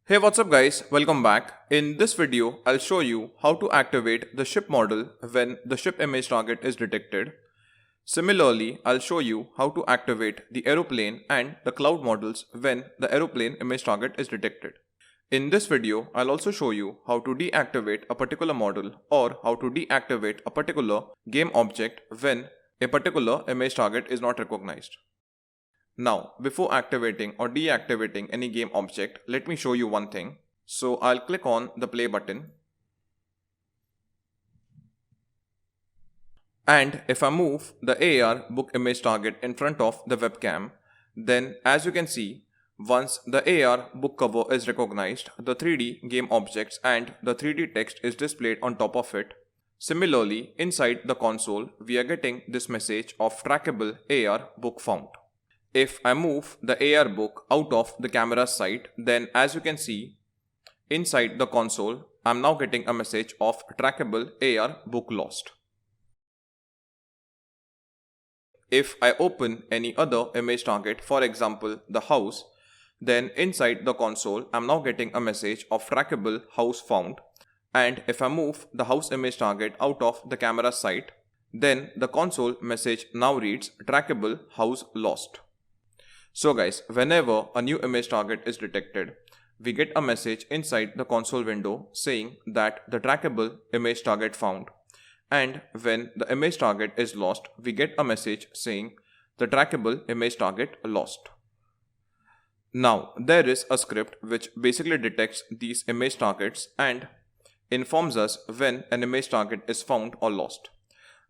Hey, what's up guys, welcome back. In this video, I'll show you how to activate the ship model when the ship image target is detected. Similarly, I'll show you how to activate the aeroplane and the cloud models when the aeroplane image target is detected. In this video, I'll also show you how to deactivate a particular model or how to deactivate a particular game object when a particular image target is not recognized. Now, before activating or deactivating any game object, let me show you one thing. So I'll click on the play button. And if I move the AR book image target in front of the webcam, then as you can see, once the AR book cover is recognized, the 3D game objects and the 3D text is displayed on top of it. Similarly, inside the console, we are getting this message of trackable AR book found. If I move the AR book out of the camera side, then as you can see, inside the console, I'm now getting a message of trackable AR book lost. If I open any other image target, for example, the house, then inside the console, I'm now getting a message of trackable house found. And if I move the house image target out of the camera side, then the console message now reads trackable house lost. So guys, whenever a new image target is detected, we get a message inside the console window saying that the trackable image target found. And when the image target is lost, we get a message saying the trackable image target lost. Now, there is a script which basically detects these image targets and informs us when an image target is found or lost.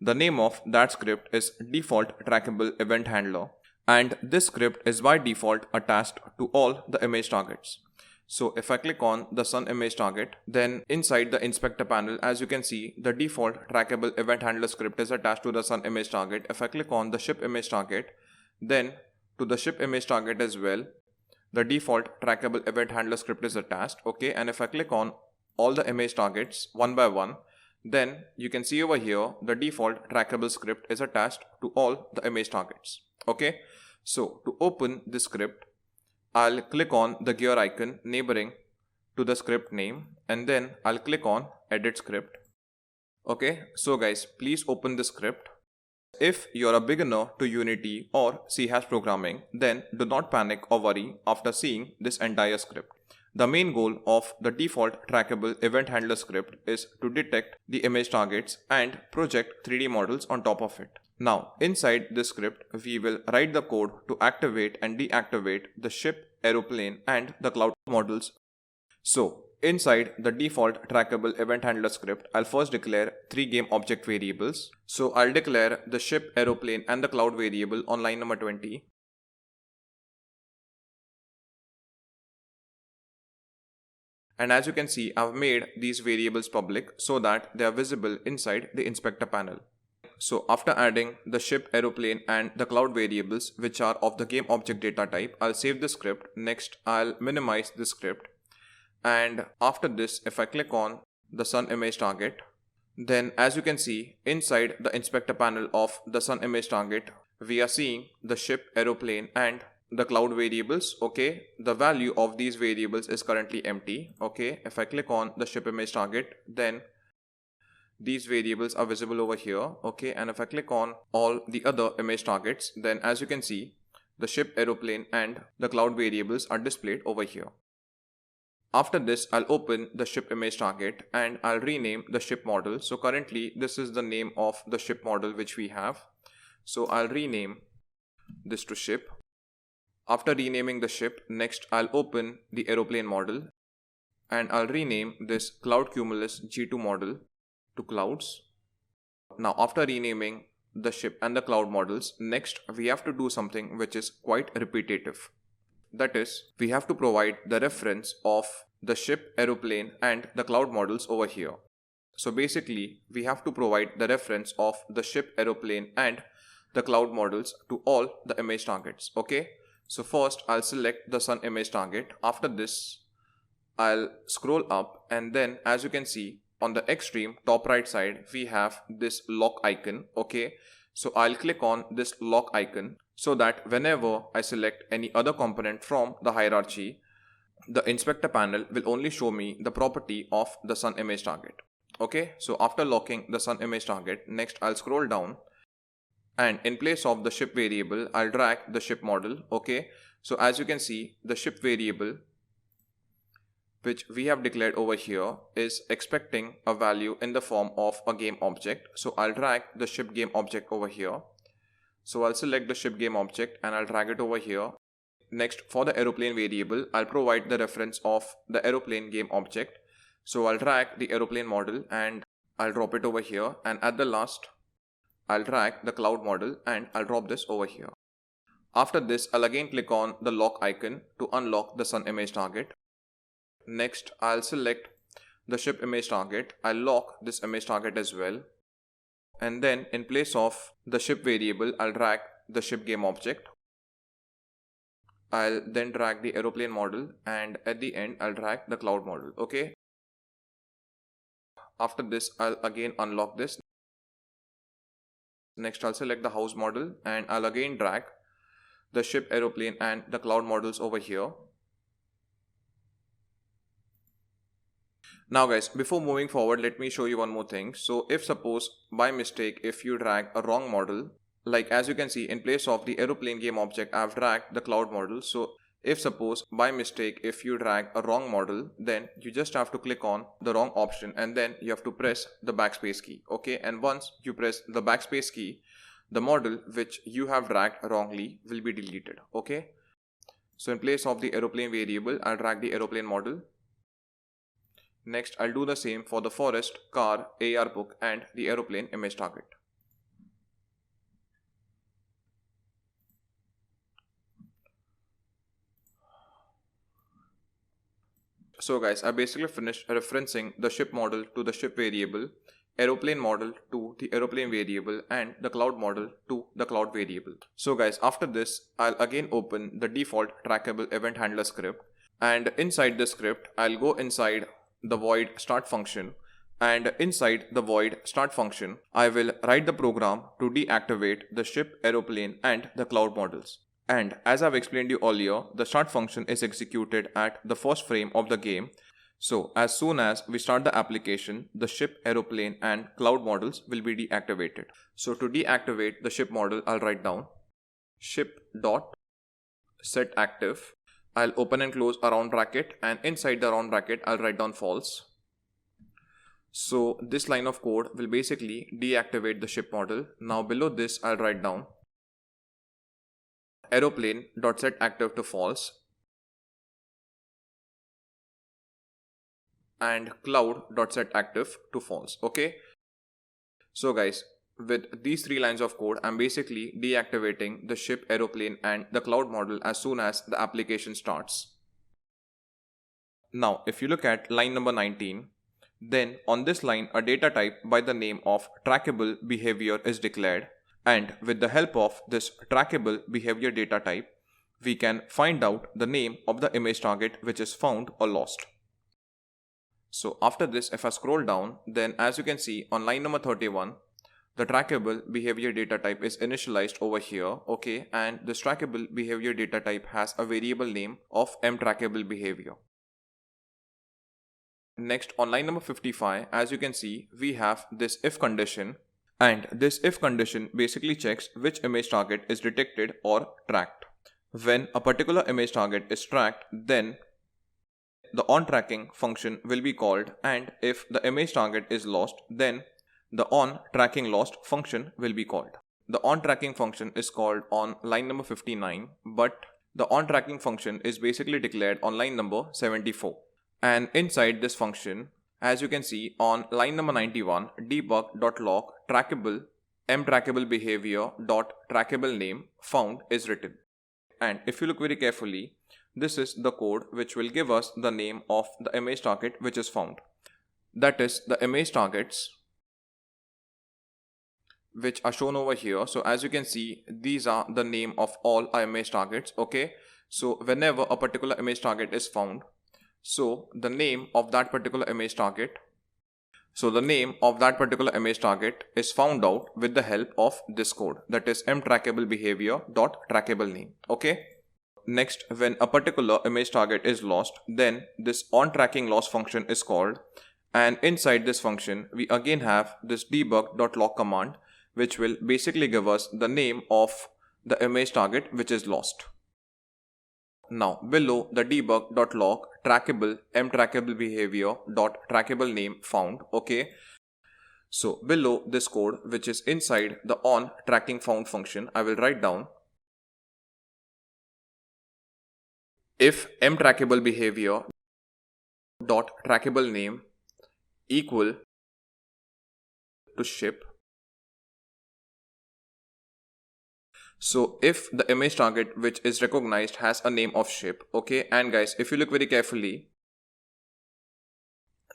The name of that script is default trackable event handler. And this script is by default attached to all the image targets. So if I click on the sun image target, then inside the inspector panel, as you can see, the default trackable event handler script is attached to the sun image target. If I click on the ship image target, then to the ship image target as well, the default trackable event handler script is attached. Okay, and if I click on all the image targets one by one, then you can see over here the default trackable script is attached to all the image targets. Okay, so to open this script, I'll click on the gear icon neighboring to the script name and then I'll click on edit script. Okay, so guys, please open the script. If you're a beginner to Unity or C# programming, then do not panic or worry after seeing this entire script. The main goal of the default trackable event handler script is to detect the image targets and project 3D models on top of it. Now, inside this script, we will write the code to activate and deactivate the ship, aeroplane, and the cloud models. So, inside the default trackable event handler script, I'll first declare 3 game object variables. So, I'll declare the ship, aeroplane, and the cloud variable on line number 20. And as you can see, I've made these variables public so that they are visible inside the inspector panel. So after adding the ship, aeroplane and the cloud variables which are of the game object data type, I'll save the script. Next, I'll minimize the script. And after this, if I click on the sun image target, then as you can see, inside the inspector panel of the sun image target, we are seeing the ship, aeroplane and the cloud variables. Okay, the value of these variables is currently empty. Okay, if I click on the ship image target, then these variables are visible over here. Okay, and if I click on all the other image targets, then as you can see, the ship, aeroplane and the cloud variables are displayed over here. After this, I'll open the ship image target and I'll rename the ship model. So currently this is the name of the ship model which we have. So I'll rename this to ship. After renaming the ship, next I'll open the aeroplane model and I'll rename this cloud cumulus G2 model to clouds. Now after renaming the ship and the cloud models, next we have to do something which is quite repetitive. That is, we have to provide the reference of the ship, aeroplane and the cloud models over here. So basically, we have to provide the reference of the ship, aeroplane and the cloud models to all the image targets. Okay, so first I'll select the sun image target. After this, I'll scroll up and then as you can see, on the extreme top right side, we have this lock icon. Okay, so I'll click on this lock icon so that whenever I select any other component from the hierarchy, the inspector panel will only show me the property of the sun image target. Okay, so after locking the sun image target, next I'll scroll down, and in place of the ship variable, I'll drag the ship model. Okay, so as you can see, the ship variable which we have declared over here is expecting a value in the form of a game object. So I'll drag the ship game object over here. So I'll select the ship game object and I'll drag it over here. Next, for the aeroplane variable, I'll provide the reference of the aeroplane game object. So I'll drag the aeroplane model and I'll drop it over here, and at the last I'll drag the cloud model and I'll drop this over here. After this, I'll again click on the lock icon to unlock the sun image target. Next, I'll select the ship image target. I'll lock this image target as well. And then in place of the ship variable, I'll drag the ship game object. I'll then drag the aeroplane model, and at the end, I'll drag the cloud model. Okay. After this, I'll again unlock this. Next, I'll select the house model and I'll again drag the ship, aeroplane and the cloud models over here. Now guys, before moving forward, let me show you one more thing. So if suppose by mistake, if you drag a wrong model, like as you can see, in place of the aeroplane game object, I've dragged the cloud model. So if suppose by mistake, if you drag a wrong model, then you just have to click on the wrong option and then you have to press the backspace key. Okay, and once you press the backspace key, the model which you have dragged wrongly will be deleted. Okay, so in place of the aeroplane variable, I'll drag the aeroplane model. Next, I'll do the same for the forest, car, AR book and the aeroplane image target. So guys, I basically finished referencing the ship model to the ship variable, aeroplane model to the aeroplane variable and the cloud model to the cloud variable. So guys, after this, I'll again open the default trackable event handler script, and inside the script, I'll go inside the void start function, and inside the void start function, I will write the program to deactivate the ship, aeroplane and the cloud models. And as I've explained you earlier, the start function is executed at the first frame of the game. So as soon as we start the application, the ship, aeroplane and cloud models will be deactivated. So to deactivate the ship model, I'll write down ship.setActive. I'll open and close a round bracket, and inside the round bracket, I'll write down false. So this line of code will basically deactivate the ship model. Now below this, I'll write down aeroplane.setActive to false and cloud.setActive to false. Okay. So guys, with these three lines of code, I'm basically deactivating the ship, aeroplane and the cloud model as soon as the application starts. Now, if you look at line number 19, then on this line, a data type by the name of trackable behavior is declared. And with the help of this trackable behavior data type, we can find out the name of the image target which is found or lost. So after this, if I scroll down, then as you can see on line number 31, the trackable behavior data type is initialized over here. Okay, and this trackable behavior data type has a variable name of mTrackable behavior. Next, on line number 55, as you can see, we have this if condition. And this if condition basically checks which image target is detected or tracked. When a particular image target is tracked, then the onTracking function will be called, and if the image target is lost, then the onTrackingLost function will be called. The onTracking function is called on line number 59, but the onTracking function is basically declared on line number 74. And inside this function, as you can see on line number 91, debug.log trackable mTrackable behavior.trackable name found is written. And if you look very carefully, this is the code which will give us the name of the image target which is found. That is the image targets which are shown over here. So as you can see, these are the name of all our image targets. Okay, so whenever a particular image target is found, so the name of that particular image target is found out with the help of this code, that is mTrackable behavior.trackable name. Okay. next, when a particular image target is lost, then this onTrackingLoss function is called, and inside this function we again have this debug.log command, which will basically give us the name of the image target which is lost. Now below the debug.log trackable mtrackable behavior dot trackable name found. Okay, so below this code, which is inside the onTrackingFound function, I will write down if mtrackable behavior dot trackable name equal to ship. So if the image target which is recognized has a name of ship, okay, and guys, if you look very carefully,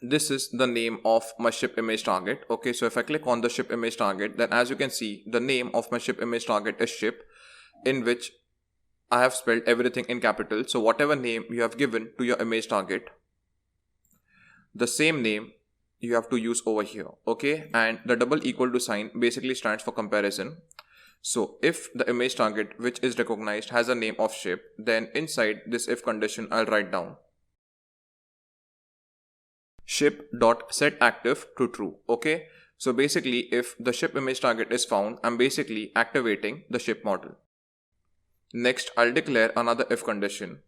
this is the name of my ship image target. Okay, so if I click on the ship image target, then as you can see, the name of my ship image target is ship, in which I have spelled everything in capital. So whatever name you have given to your image target, the same name you have to use over here. Okay, and the double equal to sign basically stands for comparison. So if the image target which is recognized has a name of ship, then inside this if condition I'll write down ship.setActive to true. Okay, so basically if the ship image target is found, I'm basically activating the ship model. Next, I'll declare another if condition,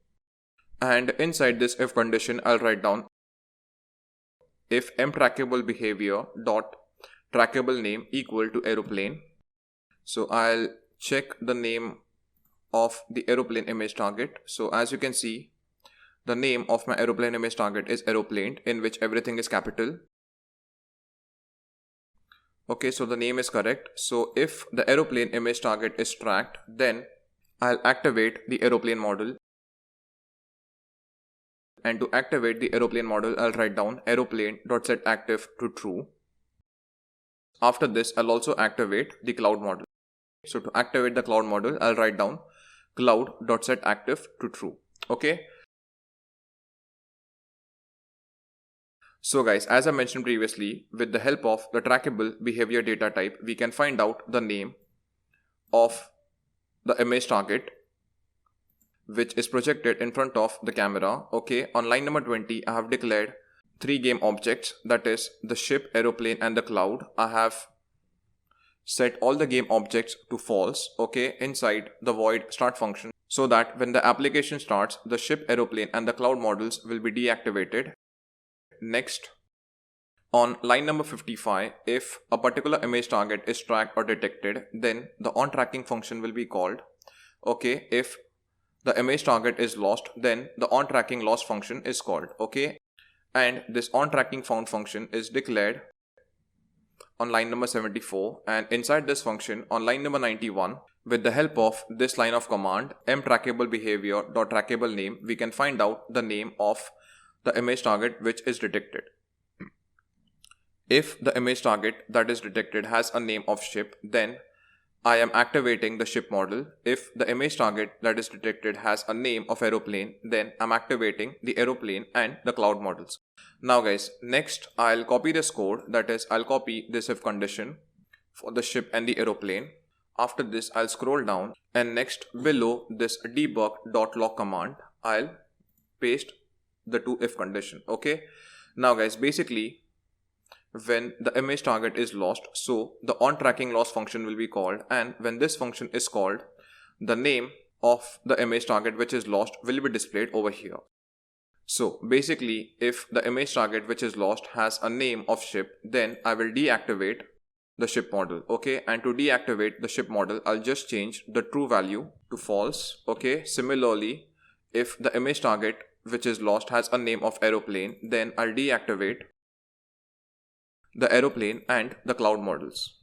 and inside this if condition I'll write down if mtrackable behavior dot trackable name equal to aeroplane. So I'll check the name of the aeroplane image target. So as you can see, the name of my aeroplane image target is aeroplane, in which everything is capital. Okay, so the name is correct. So if the aeroplane image target is tracked, then I'll activate the aeroplane model. And to activate the aeroplane model, I'll write down aeroplane.setActive to true. After this, I'll also activate the cloud model. So to activate the cloud model, I'll write down cloud.setActive to true. Okay. So guys, as I mentioned previously, with the help of the trackable behavior data type, we can find out the name of the image target which is projected in front of the camera. Okay, on line number 20, I have declared 3 game objects, that is the ship, aeroplane and the cloud. I have set all the game objects to false, okay, inside the void start function, so that when the application starts, the ship, aeroplane and the cloud models will be deactivated. Next, on line number 55, if a particular image target is tracked or detected, then the onTracking function will be called. Okay, if the image target is lost, then the onTrackingLoss function is called. Okay, and this onTrackingFound function is declared on line number 74, and inside this function on line number 91, with the help of this line of command mtrackable behavior dot trackable name, we can find out the name of the image target which is detected. If the image target that is detected has a name of ship, then I am activating the ship model. If the image target that is detected has a name of aeroplane, then I'm activating the aeroplane and the cloud models. Now guys, next I'll copy this code, that is I'll copy this if condition for the ship and the aeroplane. After this, I'll scroll down, and next below this debug.log command, I'll paste the 2 if condition. Okay, now guys, basically when the image target is lost, so the onTrackingLoss function will be called, and when this function is called, the name of the image target which is lost will be displayed over here. So basically, if the image target which is lost has a name of ship, then I will deactivate the ship model. Okay, and to deactivate the ship model, I'll just change the true value to false. Okay, similarly, if the image target which is lost has a name of aeroplane, then I'll deactivate the aeroplane and the cloud models.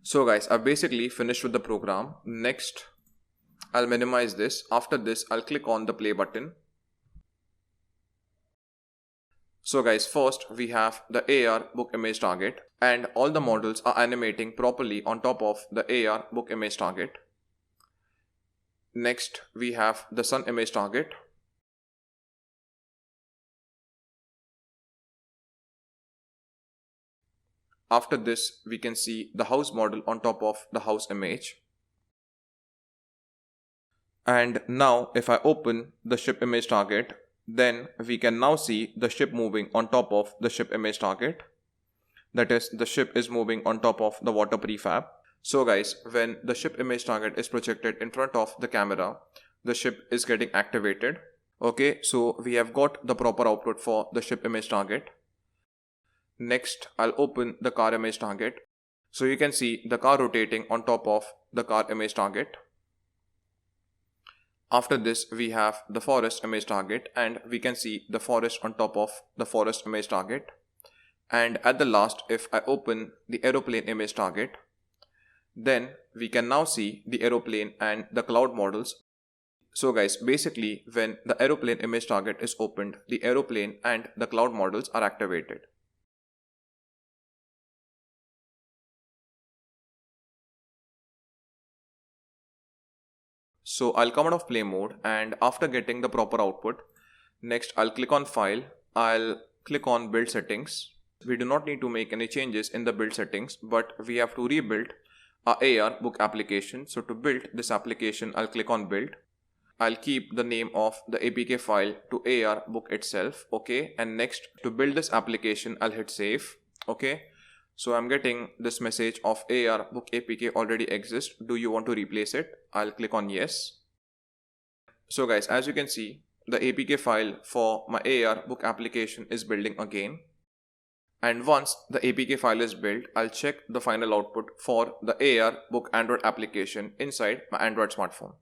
So guys, I've basically finished with the program. Next, I'll minimize this. After this, I'll click on the play button. So guys, first we have the AR book image target, and all the models are animating properly on top of the AR book image target. Next, we have the sun image target. After this, we can see the house model on top of the house image. And now if I open the ship image target, then we can now see the ship moving on top of the ship image target. That is, the ship is moving on top of the water prefab. So guys, when the ship image target is projected in front of the camera, the ship is getting activated. Okay, so we have got the proper output for the ship image target. Next, I'll open the car image target. So you can see the car rotating on top of the car image target. After this, we have the forest image target, and we can see the forest on top of the forest image target. And at the last, if I open the aeroplane image target, then we can now see the aeroplane and the cloud models. So guys, basically when the aeroplane image target is opened, the aeroplane and the cloud models are activated. So I'll come out of play mode, and after getting the proper output, next I'll click on file, I'll click on build settings. We do not need to make any changes in the build settings, but we have to rebuild our AR book application. So to build this application, I'll click on build. I'll keep the name of the APK file to AR book itself. Okay. And next, to build this application, I'll hit save. Okay. So I'm getting this message of AR book APK already exists. Do you want to replace it? I'll click on yes. So guys, as you can see, the APK file for my AR book application is building again. And once the APK file is built, I'll check the final output for the AR book Android application inside my Android smartphone.